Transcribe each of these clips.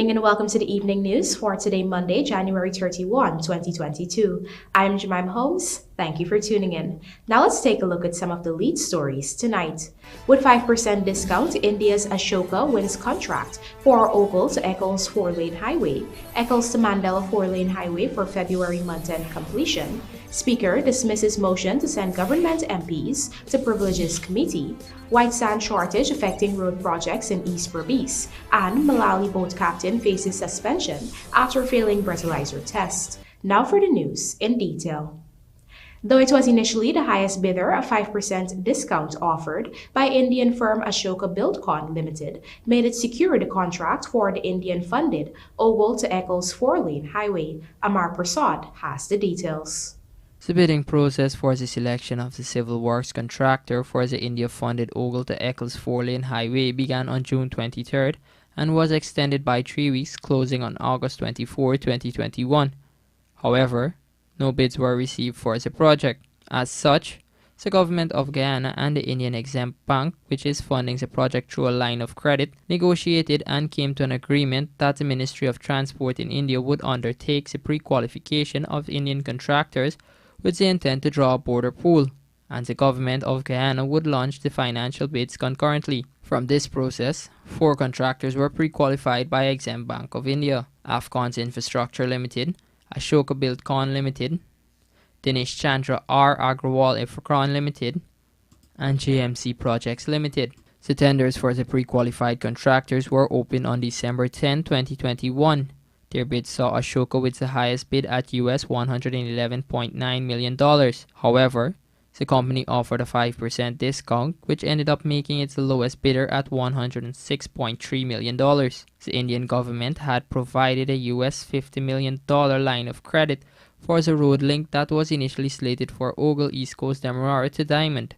evening and welcome to the evening news for today, Monday, January 31, 2022. I'm Jemima Holmes. Thank you for tuning in. Now let's take a look at some of the lead stories tonight. With 5% discount, India's Ashoka wins contract for Oval to ECCLES 4-lane highway, ECCLES to MANDELA 4-lane highway for February month-end completion. Speaker dismisses motion to send government MPs to Privileges Committee. White sand shortage affecting road projects in East BERBICE. And MALALI boat captain faces suspension after failing breathalyzer test. Now for the news in detail. Though it was initially the highest bidder, a 5% discount offered by Indian firm Ashoka Buildcon Limited made it secure the contract for the Indian-funded Oval to ECCLES 4-lane highway. Amar Prasad has the details. The bidding process for the selection of the civil works contractor for the India-funded Oval to ECCLES 4-lane highway began on June 23rd and was extended by 3 weeks, closing on August 24, 2021. However, no bids were received for the project. As such, the government of Guyana and the Indian Exempt Bank, which is funding the project through a line of credit, negotiated and came to an agreement that the Ministry of Transport in India would undertake the pre-qualification of Indian contractors with the intent to draw a border pool, and the government of Guyana would launch the financial bids concurrently. From this process, 4 contractors were pre-qualified by Exempt Bank of India: Afcons Infrastructure Limited, Ashoka Buildcon Limited, Dinesh Chandra R. Agrawal Infracon Limited, and JMC Projects Limited. The tenders for the pre-qualified contractors were opened on December 10, 2021. Their bid saw Ashoka with the highest bid at US $111.9 million. However, the company offered a 5% discount, which ended up making it the lowest bidder at $106.3 million. The Indian government had provided a US $50 million line of credit for the road link that was initially slated for Ogle East Coast Demerara to Diamond.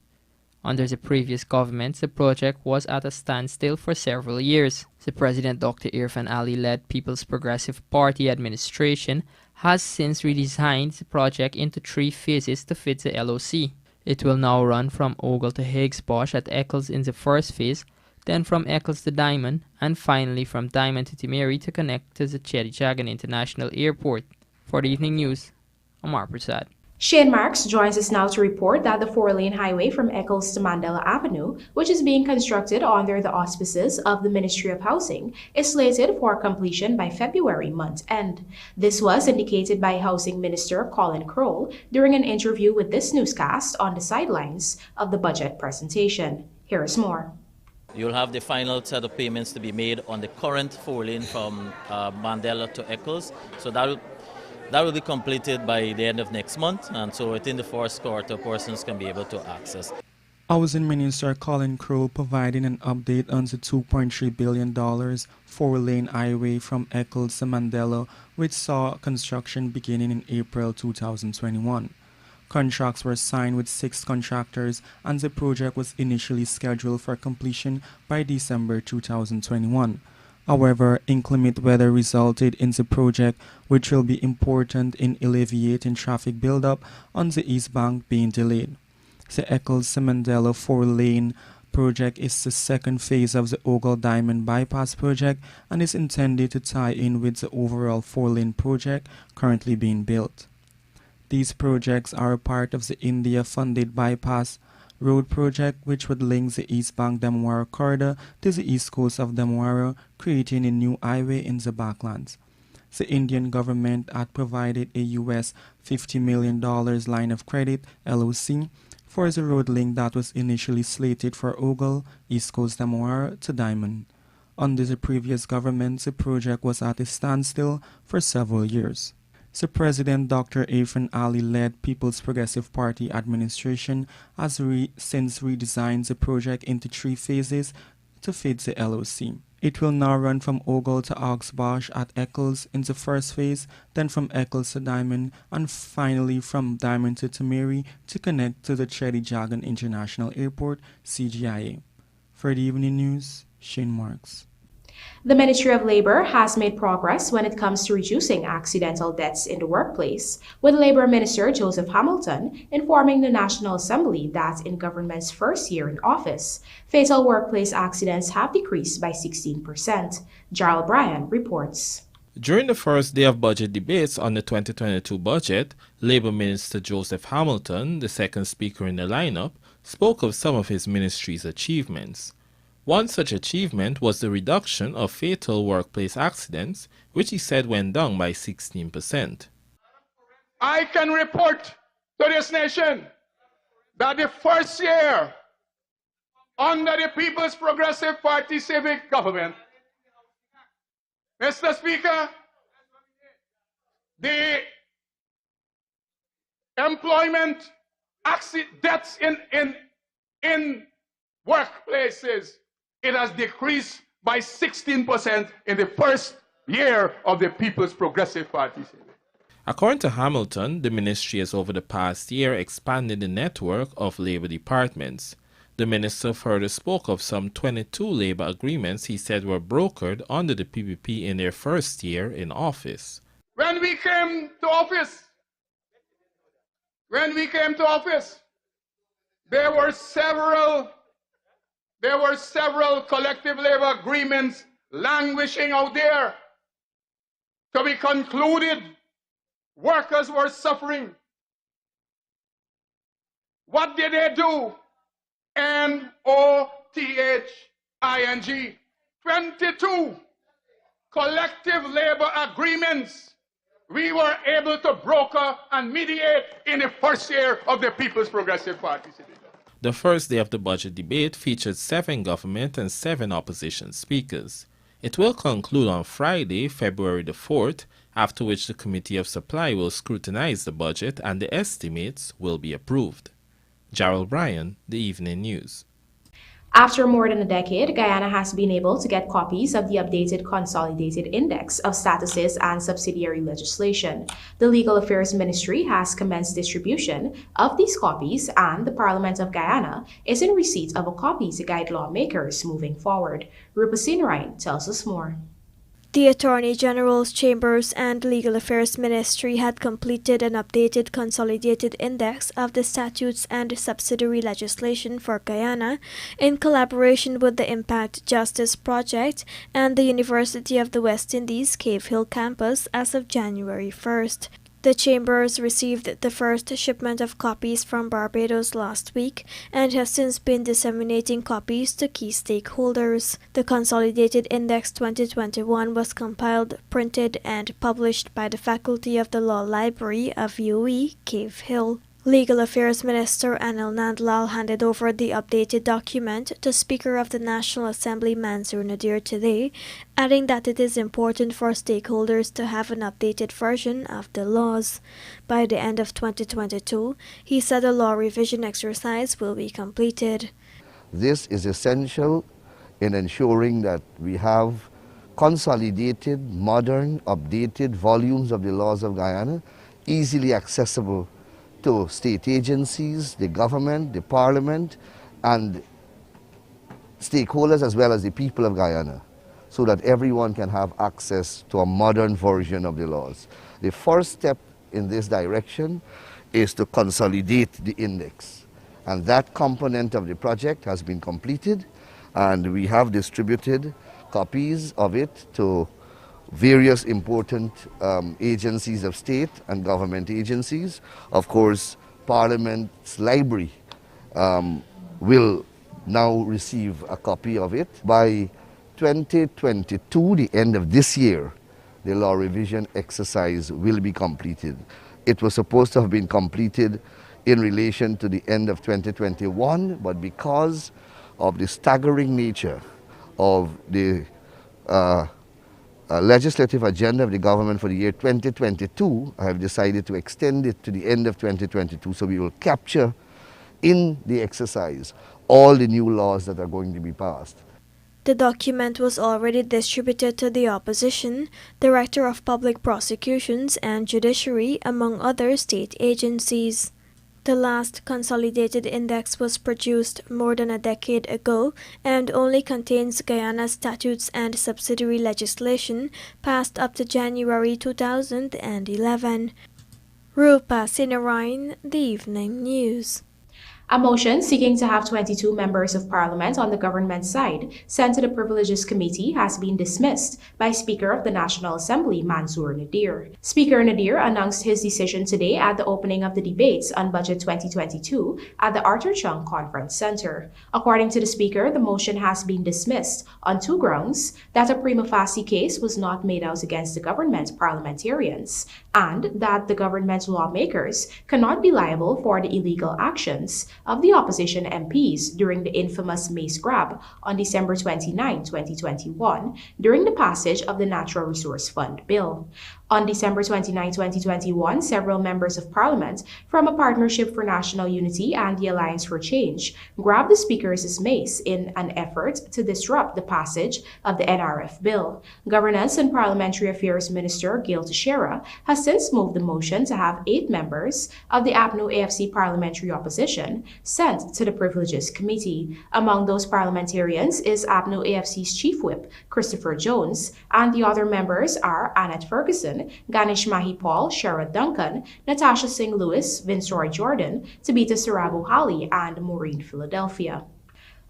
Under the previous government, the project was at a standstill for several years. The President Dr. Irfan Ali-led People's Progressive Party administration has since redesigned the project into 3 phases to fit the LOC. It will now run from Ogle to Higgs Bosch at ECCLES in the first phase, then from ECCLES to Diamond, and finally from Diamond to Timeri to connect to the Chedi Jagan International Airport. For the evening news, Amar Prasad. Shane Marks joins us now to report that the 4-lane highway from ECCLES to Mandela Avenue, which is being constructed under the auspices of the Ministry of Housing, is slated for completion by February month-end. This was indicated by Housing Minister Colin Crowell during an interview with this newscast on the sidelines of the budget presentation. Here's more. You'll have the final set of payments to be made on the current 4-lane from Mandela to ECCLES. So that will be completed by the end of next month, and so within the first quarter, persons can be able to access. Housing Minister Colin Crowell providing an update on the $2.3 billion 4-lane highway from ECCLES to Mandela, which saw construction beginning in April 2021. Contracts were signed with 6 contractors, and the project was initially scheduled for completion by December 2021. However, inclement weather resulted in the project, which will be important in alleviating traffic buildup on the East Bank, being delayed. The ECCLES to Mandela 4-lane project is the second phase of the Ogle Diamond Bypass project and is intended to tie in with the overall 4-lane project currently being built. These projects are a part of the India-funded bypass road project, which would link the East Bank Demerara corridor to the east coast of Demerara, creating a new highway in the backlands. The Indian government had provided a US $50 million line of credit (LOC) for the road link that was initially slated for Ogle, East Coast Demerara to Diamond. Under the previous government, the project was at a standstill for several years. The President Dr. Irfan Ali-led People's Progressive Party administration has since redesigned the project into 3 phases to fit the LOC. It will now run from Ogle to Higgs Bosch at ECCLES in the first phase, then from ECCLES to Diamond, and finally from Diamond to Timeri to connect to the Chedi Jagan International Airport, CGIA. For the evening news, Shane Marks. The Ministry of Labor has made progress when it comes to reducing accidental deaths in the workplace, with Labor Minister Joseph Hamilton informing the National Assembly that in government's first year in office, fatal workplace accidents have decreased by 16%. Jarl Bryan reports. During the first day of budget debates on the 2022 budget, Labour Minister Joseph Hamilton, the second speaker in the lineup, spoke of some of his ministry's achievements. One such achievement was the reduction of fatal workplace accidents, which he said went down by 16%. I can report to this nation that the first year under the People's Progressive Party civic government, Mr. Speaker, the employment deaths in workplaces, it has decreased by 16% in the first year of the People's Progressive Party. According to Hamilton, the ministry has over the past year expanded the network of labor departments. The minister further spoke of some 22 labor agreements he said were brokered under the PPP in their first year in office. When we came to office, there were several collective labor agreements languishing out there to be concluded. Workers were suffering. What did they do? NOTHING. 22 collective labor agreements we were able to broker and mediate in the first year of the People's Progressive Party. The first day of the budget debate featured 7 government and 7 opposition speakers. It will conclude on Friday, February the 4th, after which the Committee of Supply will scrutinize the budget and the estimates will be approved. Jarl Bryan, The Evening News. After more than a decade, Guyana has been able to get copies of the updated Consolidated Index of Statuses and Subsidiary Legislation. The Legal Affairs Ministry has commenced distribution of these copies, and the Parliament of Guyana is in receipt of a copy to guide lawmakers moving forward. Rupa Sinrai tells us more. The Attorney General's Chambers and Legal Affairs Ministry had completed an updated consolidated index of the statutes and subsidiary legislation for Guyana in collaboration with the Impact Justice Project and the University of the West Indies Cave Hill campus as of January 1st. The Chambers received the first shipment of copies from Barbados last week and has since been disseminating copies to key stakeholders. The Consolidated Index 2021 was compiled, printed, and published by the faculty of the Law Library of UWI, Cave Hill. Legal Affairs Minister Anil Nandlal handed over the updated document to Speaker of the National Assembly Mansour Nadir today, adding that it is important for stakeholders to have an updated version of the laws. By the end of 2022, he said a law revision exercise will be completed. This is essential in ensuring that we have consolidated, modern, updated volumes of the laws of Guyana, easily accessible to state agencies, the government, the parliament, and stakeholders as well as the people of Guyana, so that everyone can have access to a modern version of the laws. The first step in this direction is to consolidate the index, and that component of the project has been completed, and we have distributed copies of it to various important agencies of state and government agencies. Of course, Parliament's library will now receive a copy of it. By 2022, the end of this year, the law revision exercise will be completed. It was supposed to have been completed in relation to the end of 2021, but because of the staggering nature of the legislative agenda of the government for the year 2022, I have decided to extend it to the end of 2022, so we will capture in the exercise all the new laws that are going to be passed. The document was already distributed to the opposition, Director of Public Prosecutions and Judiciary, among other state agencies. The last consolidated index was produced more than a decade ago and only contains Guyana's statutes and subsidiary legislation passed up to January 2011. Rupa Sinarain, The Evening News. A motion seeking to have 22 members of parliament on the government side sent to the Privileges Committee has been dismissed by Speaker of the National Assembly, Mansour Nadir. Speaker Nadir announced his decision today at the opening of the debates on Budget 2022 at the Arthur Chung Conference Center. According to the Speaker, the motion has been dismissed on two grounds: that a prima facie case was not made out against the government parliamentarians, and that the government lawmakers cannot be liable for the illegal actions of the opposition MPs during the infamous mace grab on December 29, 2021, during the passage of the Natural Resource Fund Bill. On December 29, 2021, several members of parliament from a Partnership for National Unity and the Alliance for Change grabbed the Speaker's mace in an effort to disrupt the passage of the NRF bill. Governance and Parliamentary Affairs Minister Gail Teixeira has since moved the motion to have 8 members of the APNO-AFC parliamentary opposition sent to the Privileges Committee. Among those parliamentarians is APNO-AFC's Chief Whip, Christopher Jones, and the other members are Annette Ferguson, Ganesh Mahipal, Sherrod Duncan, Natasha Singh Lewis, Vincent Jordan, Tabitha Sarabu Hali, and Maureen Philadelphia.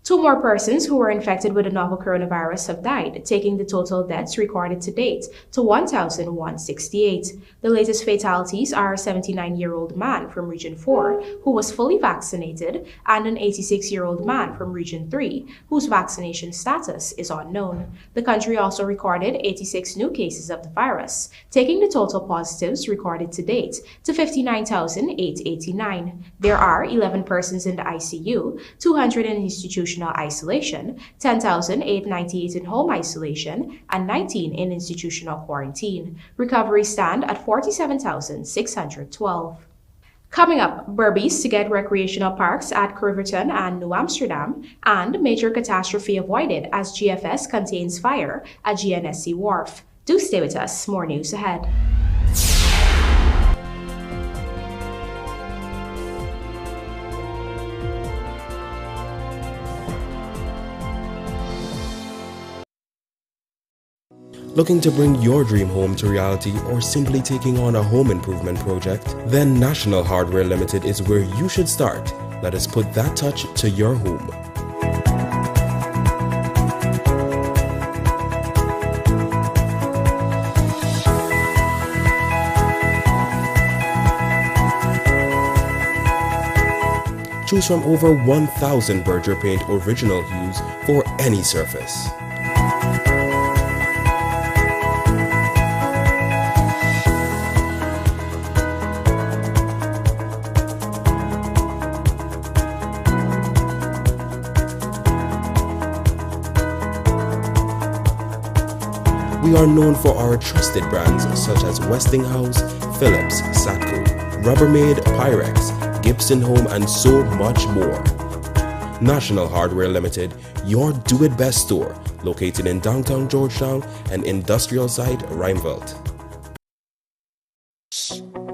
2 more persons who were infected with the novel coronavirus have died, taking the total deaths recorded to date to 1,168. The latest fatalities are a 79-year-old man from Region 4 who was fully vaccinated and an 86-year-old man from Region 3 whose vaccination status is unknown. The country also recorded 86 new cases of the virus, taking the total positives recorded to date to 59,889. There are 11 persons in the ICU, 200 in institutional isolation, 10,898 in home isolation, and 19 in institutional quarantine. Recovery stand at 47,612. Coming up, BERBICE to get recreational parks at Kriverton and New Amsterdam, and major catastrophe avoided as GFS contains fire at GNSC Wharf. Do stay with us, more news ahead. Looking to bring your dream home to reality or simply taking on a home improvement project? Then National Hardware Limited is where you should start. Let us put that touch to your home. Choose from over 1,000 Birch Report original hues for any surface. We are known for our trusted brands such as Westinghouse, Philips, Satco, Rubbermaid, Pyrex, Gibson Home, and so much more. National Hardware Limited, your do-it-best store, located in downtown Georgetown and industrial site Rijnveld.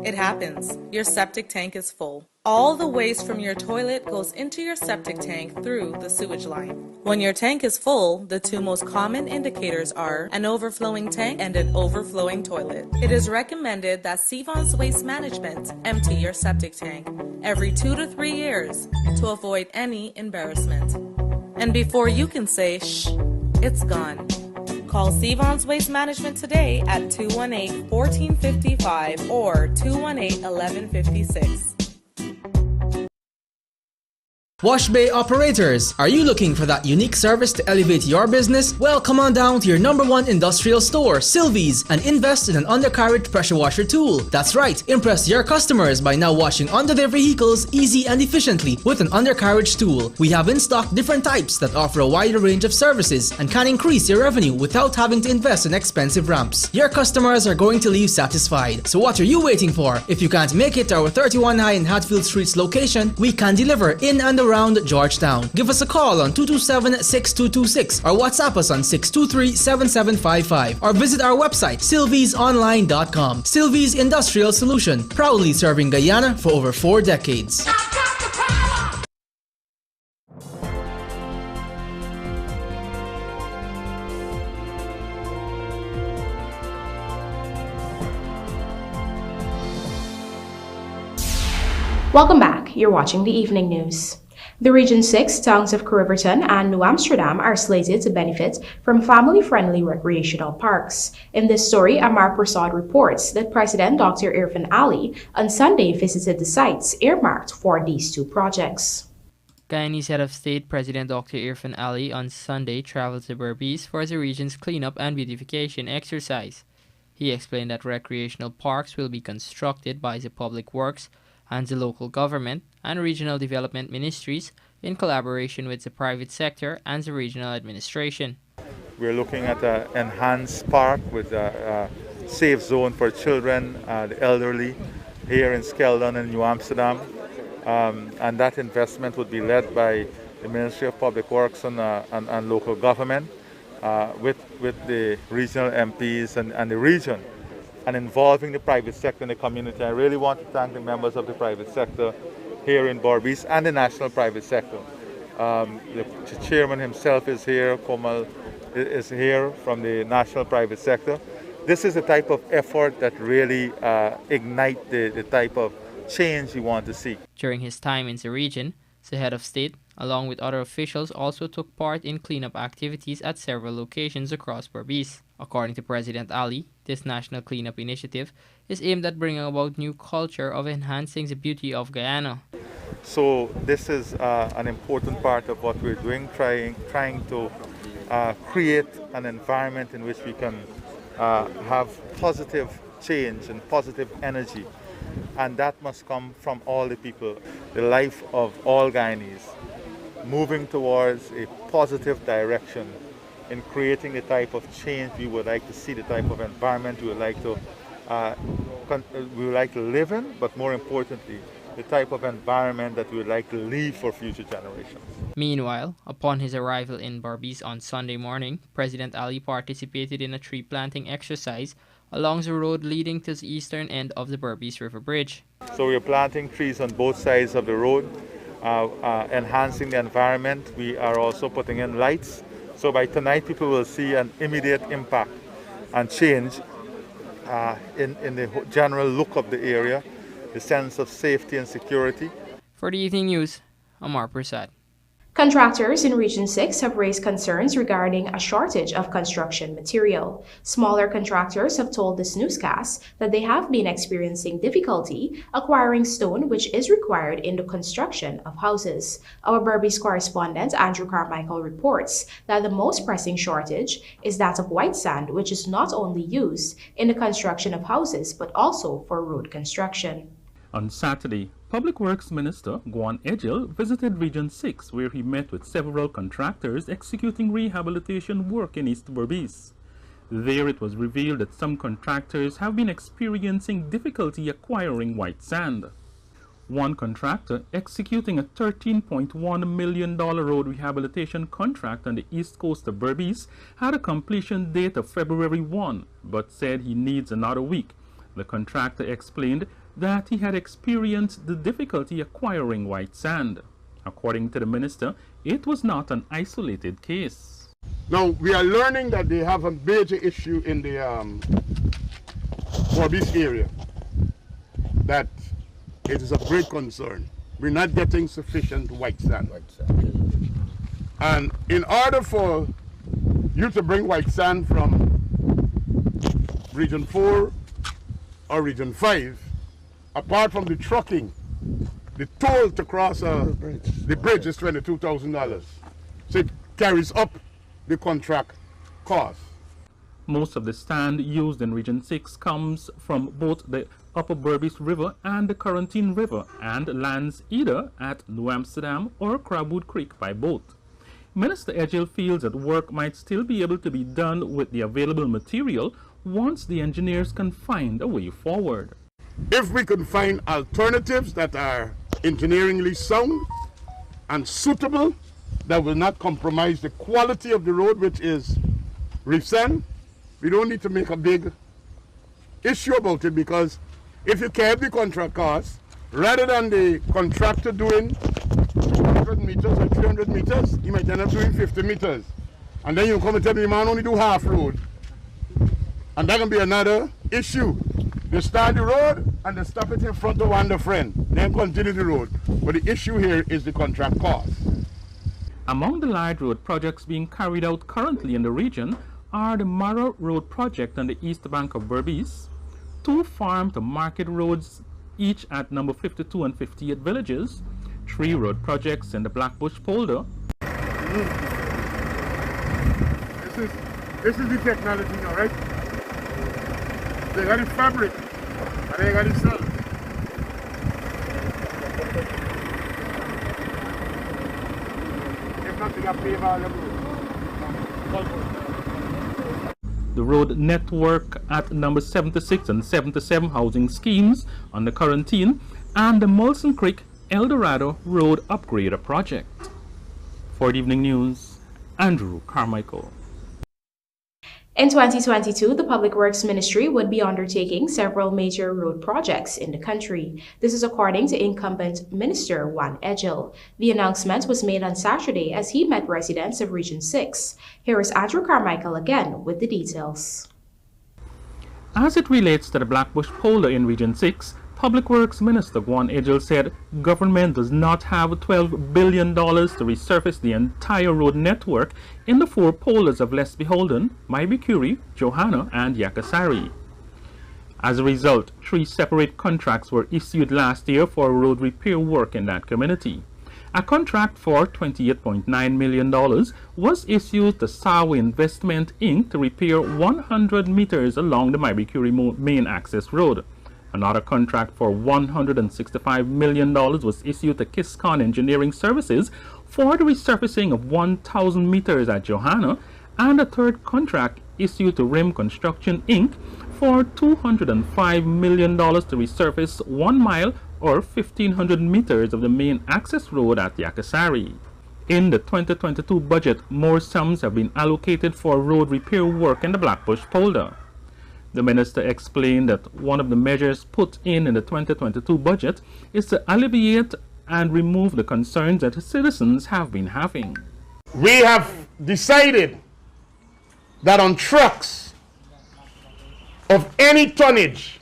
It happens. Your septic tank is full. All the waste from your toilet goes into your septic tank through the sewage line. When your tank is full, the 2 most common indicators are an overflowing tank and an overflowing toilet. It is recommended that Sevon's Waste Management empty your septic tank every 2 to 3 years to avoid any embarrassment. And before you can say, shh, it's gone. Call Sevon's Waste Management today at 218-1455 or 218-1156. Wash Bay operators, are you looking for that unique service to elevate your business? Well, come on down to your #1 industrial store, Sylvie's, and invest in an undercarriage pressure washer tool. That's right, impress your customers by now washing under their vehicles easy and efficiently with an undercarriage tool. We have in stock different types that offer a wider range of services and can increase your revenue without having to invest in expensive ramps. Your customers are going to leave satisfied. So what are you waiting for? If you can't make it to our 31 High and Hatfield Streets location, we can deliver in and around around Georgetown. Give us a call on 227-6226 or WhatsApp us on 623-7755 or visit our website sylviesonline.com. Sylvie's Industrial Solution, proudly serving Guyana for over 4 decades. Welcome back. You're watching the Evening News. The Region 6 towns of Riverton and New Amsterdam are slated to benefit from family-friendly recreational parks. In this story, Amar Prasad reports that President Dr. Irfan Ali on Sunday visited the sites earmarked for these 2 projects. Guyanese Head of State President Dr. Irfan Ali on Sunday traveled to BERBICE for the region's cleanup and beautification exercise. He explained that recreational parks will be constructed by the Public Works and the local government and regional development ministries in collaboration with the private sector and the regional administration. We're looking at an enhanced park with a safe zone for children, the elderly, here in Skeldon and New Amsterdam. And that investment would be led by the Ministry of Public Works and local government with the regional MPs and the region, and involving the private sector and the community. I really want to thank the members of the private sector here in BERBICE and the national private sector. The chairman himself is here, Komal is here from the national private sector. This is the type of effort that really ignite the type of change we want to see. During his time in the region, the head of state, along with other officials, also took part in cleanup activities at several locations across BERBICE. According to President Ali, this national cleanup initiative is aimed at bringing about new culture of enhancing the beauty of Guyana. So this is an important part of what we're doing, trying to create an environment in which we can have positive change and positive energy. And that must come from all the people, the life of all Guyanese, moving towards a positive direction in creating the type of change we would like to see, the type of environment we would like to live in, but more importantly, the type of environment that we would like to leave for future generations. Meanwhile, upon his arrival in BERBICE on Sunday morning, President Ali participated in a tree planting exercise along the road leading to the eastern end of the BERBICE River Bridge. So we are planting trees on both sides of the road, enhancing the environment. We are also putting in lights. So by tonight, people will see an immediate impact and change in the general look of the area, the sense of safety and security. For the Evening News, Amar Prasad. Contractors in Region 6 have raised concerns regarding a shortage of construction material. Smaller contractors have told this newscast that they have been experiencing difficulty acquiring stone which is required in the construction of houses. Our BERBICE correspondent Andrew Carmichael reports that the most pressing shortage is that of white sand, which is not only used in the construction of houses but also for road construction. On Saturday, Public Works Minister Guan Ejil visited Region 6, where he met with several contractors executing rehabilitation work in East BERBICE. There it was revealed that some contractors have been experiencing difficulty acquiring white sand. One contractor executing a $13.1 million road rehabilitation contract on the east coast of BERBICE had a completion date of February 1, but said he needs another week. The contractor explained that he had experienced the difficulty acquiring white sand. According to the minister, it was not an isolated case. Now, we are learning that they have a major issue in the BERBICE area, that it is of great concern. We're not getting sufficient white sand. And in order for you to bring white sand from Region 4 or Region 5, apart from the trucking, the toll to cross the bridge is $22,000. So it carries up the contract cost. Most of the sand used in Region 6 comes from both the Upper BERBICE River and the Quarantine River and lands either at New Amsterdam or Crabwood Creek by boat. Minister Ejil feels that work might still be able to be done with the available material once the engineers can find a way forward. If we can find alternatives that are engineeringly sound, and suitable that will not compromise the quality of the road, which is recent. We don't need to make a big issue about it, because if you keep the contract cost, rather than the contractor doing 200 meters or 300 meters, he might end up doing 50 meters. And then you come and tell me, the man only do half road. And that can be another issue. They start the road and they stop it in front of one friend, then continue the road. But the issue here is the contract cost. Among the large road projects being carried out currently in the region are the Mara Road project on the east bank of Berbice, 2 farm to market roads, each at number 52 and 58 villages, 3 road projects in the Blackbush polder. This is the technology now, right? They got the fabric and they got the cell. If not, they got paid all the The road network at number 76 and 77 housing schemes on the quarantine, and the Molson Creek El Dorado Road Upgrader project. For the Evening News, Andrew Carmichael. In 2022, the Public Works Ministry would be undertaking several major road projects in the country. This is according to incumbent Minister Juan Edgel. The announcement was made on Saturday as he met residents of Region 6. Here is Andrew Carmichael again with the details. As it relates to the Blackbush polder in Region 6, Public Works Minister Juan Edgel said government does not have $12 billion to resurface the entire road network in the 4 polders of Les Beholden, Maibikuri, Johanna, and Yakasari. As a result, 3 separate contracts were issued last year for road repair work in that community. A contract for $28.9 million was issued to Sawa Investment Inc. to repair 100 meters along the Maibikuri main access road. Another contract for $165 million was issued to Kiscon Engineering Services for the resurfacing of 1,000 meters at Johanna, and a third contract issued to Rim Construction Inc. for $205 million to resurface 1 mile or 1,500 meters of the main access road at Yakasari. In the 2022 budget, more sums have been allocated for road repair work in the Blackbush polder. The minister explained that one of the measures put in the 2022 budget is to alleviate and remove the concerns that citizens have been having. We have decided that on trucks of any tonnage,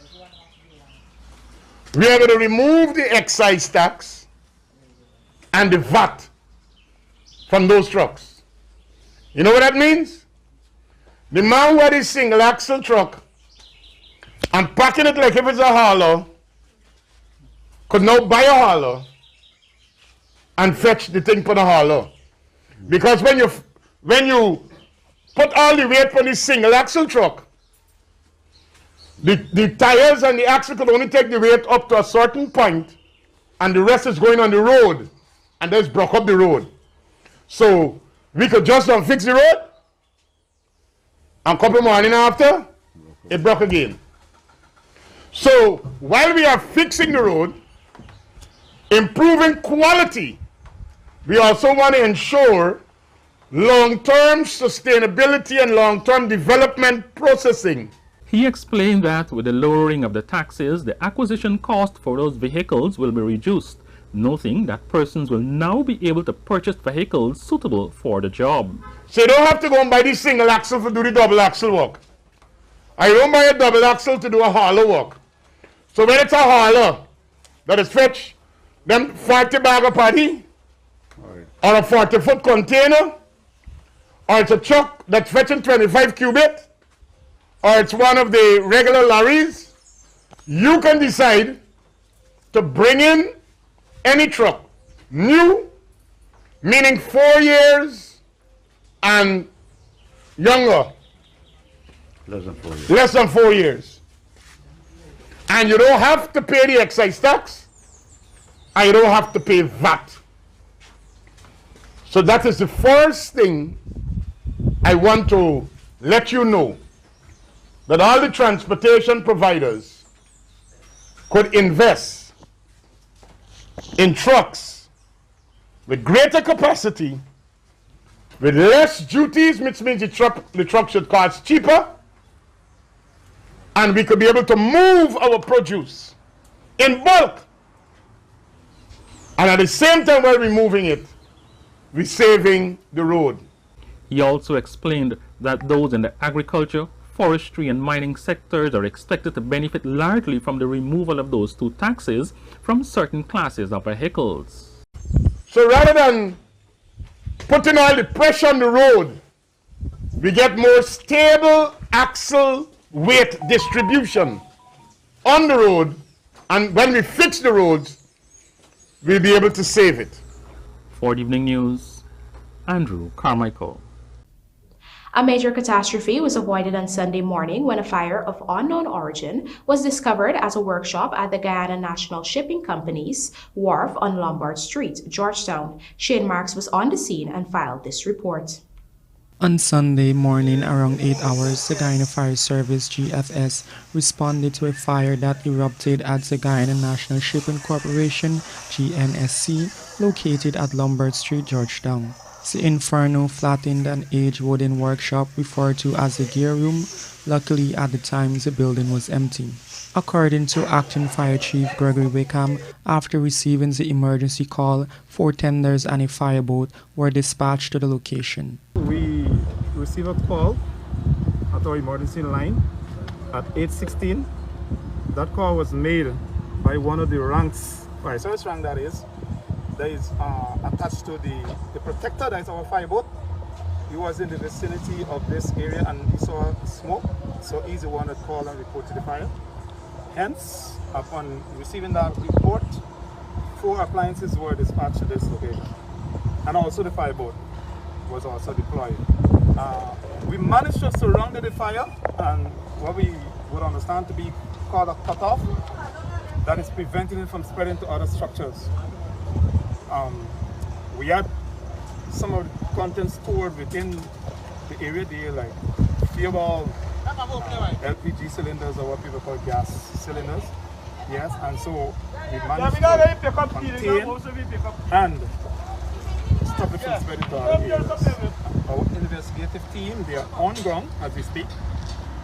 we are going to remove the excise tax and the VAT from those trucks. You know what that means? The man with his single axle truck and packing it like if it's a hauler could now buy a hauler and fetch the thing for the hauler. Because when you put all the weight on this single axle truck, the tires and the axle could only take the weight up to a certain point, and the rest is going on the road, and that's broke up the road. So we could just fix the road, and a couple morning after, it broke again. So while we are fixing the road, improving quality, we also want to ensure long-term sustainability and long-term development processing. He explained that with the lowering of the taxes, the acquisition cost for those vehicles will be reduced, noting that persons will now be able to purchase vehicles suitable for the job. So you don't have to go and buy the single axle to do the double axle work. I don't buy a double axle to do a hauler work. So when it's a hauler that is fetch them 40 bag of paddy, or a 40-foot container, or it's a truck that's fetching 25 cubic, or it's one of the regular lorries, you can decide to bring in any truck, new, meaning 4 years and younger. Less than 4 years. And you don't have to pay the excise tax, and you don't have to pay VAT. So that is the first thing I want to let you know, that all the transportation providers could invest in trucks with greater capacity, with less duties, which means the truck should cost cheaper, and we could be able to move our produce in bulk. And at the same time while we're moving it, we're saving the road. He also explained that those in the agriculture, forestry and mining sectors are expected to benefit largely from the removal of those two taxes from certain classes of vehicles. So rather than putting all the pressure on the road, we get more stable axle weight distribution on the road, and when we fix the roads, we'll be able to save it. For the Evening News, Andrew Carmichael. A major catastrophe was avoided on Sunday morning when a fire of unknown origin was discovered at a workshop at the Guyana National Shipping Company's wharf on Lombard Street, Georgetown. Shane Marks was on the scene and filed this report. On Sunday morning around 8 hours, the Guyana Fire Service GFS responded to a fire that erupted at the Guyana National Shipping Corporation GNSC located at Lombard Street, Georgetown. The inferno flattened an aged wooden workshop referred to as the gear room. Luckily, at the time, the building was empty. According to Acting Fire Chief Gregory Wickham, after receiving the emergency call, 4 tenders and a fireboat were dispatched to the location. We received a call at our emergency line at 8:16. That call was made by one of the ranks, fire service rank that is attached to the protector, that is our fireboat. He was in the vicinity of this area and he saw smoke, so he's the one that called and reported the fire. Hence, upon receiving that report, 4 appliances were dispatched to this location, and also the fireboat was also deployed. We managed to surround the fire and what we would understand to be called a cutoff that is preventing it from spreading to other structures. We had some of the contents stored within the area there, like fuel, LPG cylinders, or what people call gas cylinders. Yes, and so we managed to contain and stop it from spreading to other areas. Our investigative team, they are on ground as we speak,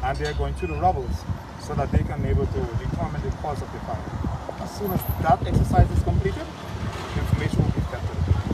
and they are going through the rubbles so that they can be able to determine the cause of the fire. As soon as that exercise is completed, information will be kept to the people.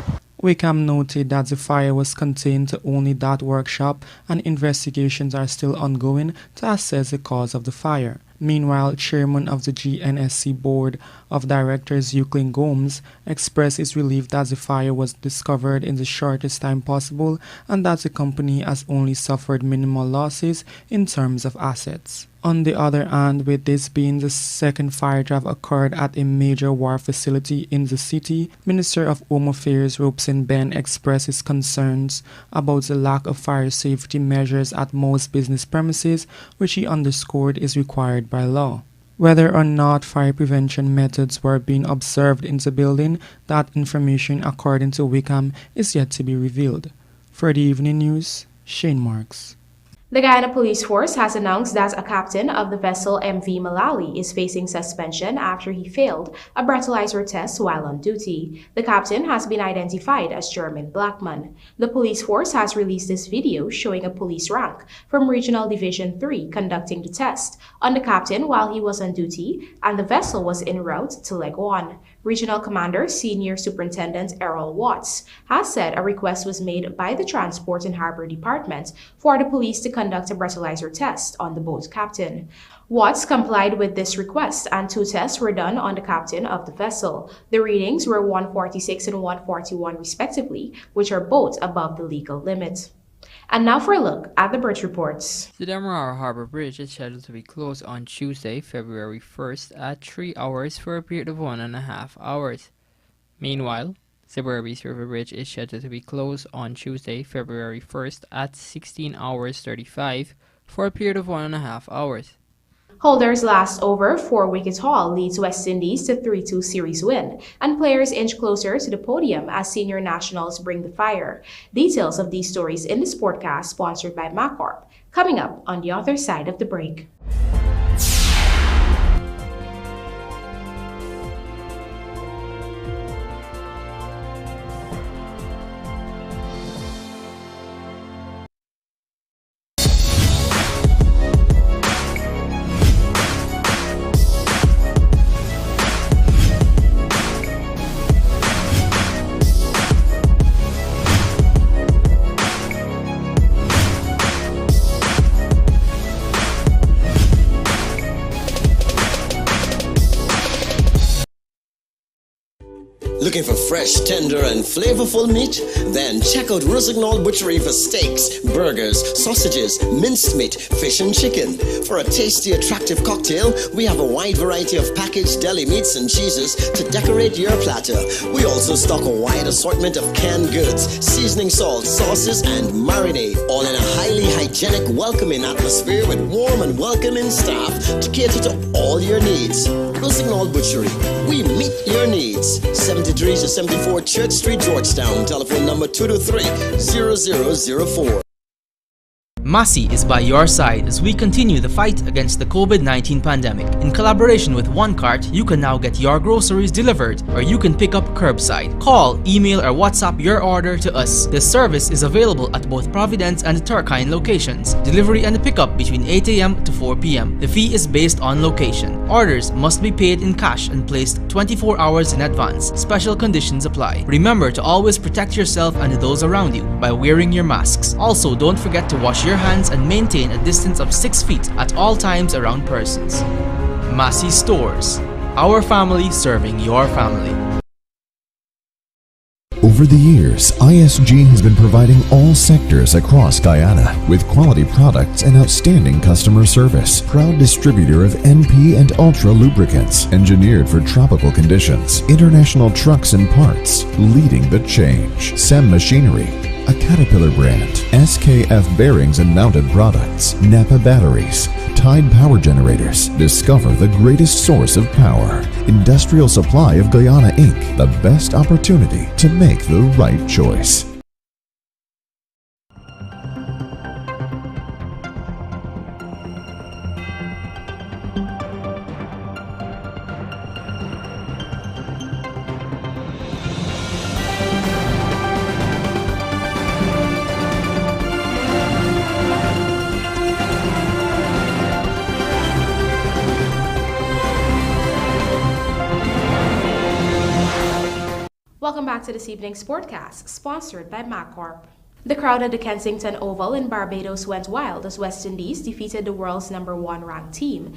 Wickham noted that the fire was contained to only that workshop and investigations are still ongoing to assess the cause of the fire. Meanwhile, Chairman of the GNSC Board of Directors Euclid Gomes expressed his relief that the fire was discovered in the shortest time possible and that the company has only suffered minimal losses in terms of assets. On the other hand, with this being the second fire to have occurred at a major wharf facility in the city, Minister of Home Affairs Robeson Ben expressed his concerns about the lack of fire safety measures at most business premises, which he underscored is required by law. Whether or not fire prevention methods were being observed in the building, that information, according to Wickham, is yet to be revealed. For the Evening News, Shane Marks. The Guyana Police Force has announced that a captain of the vessel MV Malali is facing suspension after he failed a breathalyzer test while on duty. The captain has been identified as Jermaine Blackman. The police force has released this video showing a police rank from Regional Division 3 conducting the test on the captain while he was on duty and the vessel was en route to Leg 1. Regional Commander Senior Superintendent Errol Watts has said a request was made by the Transport and Harbor Department for the police to conduct a breathalyzer test on the boat captain. Watts complied with this request and 2 tests were done on the captain of the vessel. The readings were 146 and 141 respectively, which are both above the legal limit. And now for a look at the Birch Reports. The Demerara Harbor Bridge is scheduled to be closed on Tuesday, February 1st at 3 hours for a period of 1.5 hours. Meanwhile, the BERBICE River Bridge is scheduled to be closed on Tuesday, February 1st at 16 hours 35 for a period of 1.5 hours. Holders last over 4-wicket haul leads West Indies to 3-2 series win, and players inch closer to the podium as senior nationals bring the fire. Details of these stories in the Sportcast sponsored by MacCorp, coming up on the other side of the break. Looking for fresh, tender, and flavorful meat? Then check out Rossignol Butchery for steaks, burgers, sausages, minced meat, fish and chicken. For a tasty, attractive cocktail, we have a wide variety of packaged deli meats and cheeses to decorate your platter. We also stock a wide assortment of canned goods, seasoning salt, sauces, and marinade, all in a highly hygienic, welcoming atmosphere with warm and welcoming staff to cater to all your needs. Rossignol Butchery, we meet your needs. 73 to 74 Church Street, Georgetown. Telephone number 223-0004. Massey is by your side as we continue the fight against the COVID-19 pandemic. In collaboration with OneCart, you can now get your groceries delivered or you can pick up curbside. Call, email, or WhatsApp your order to us. This service is available at both Providence and Turkine locations. Delivery and pickup between 8 a.m. to 4 p.m. The fee is based on location. Orders must be paid in cash and placed 24 hours in advance. Special conditions apply. Remember to always protect yourself and those around you by wearing your masks. Also, don't forget to wash your hands and maintain a distance of 6 feet at all times around persons. Massey Stores. Our family serving your family. Over the years, ISG has been providing all sectors across Guyana with quality products and outstanding customer service. Proud distributor of NP and Ultra lubricants, engineered for tropical conditions. International trucks and parts, leading the change. SEM Machinery, a Caterpillar brand. SKF bearings and mounted products. Napa batteries. Tide power generators. Discover the greatest source of power. Industrial Supply of Guyana Inc. The best opportunity to make the right choice. Welcome back to this evening's Sportcast, sponsored by MacCorp. The crowd at the Kensington Oval in Barbados went wild as West Indies defeated the world's #1 ranked team,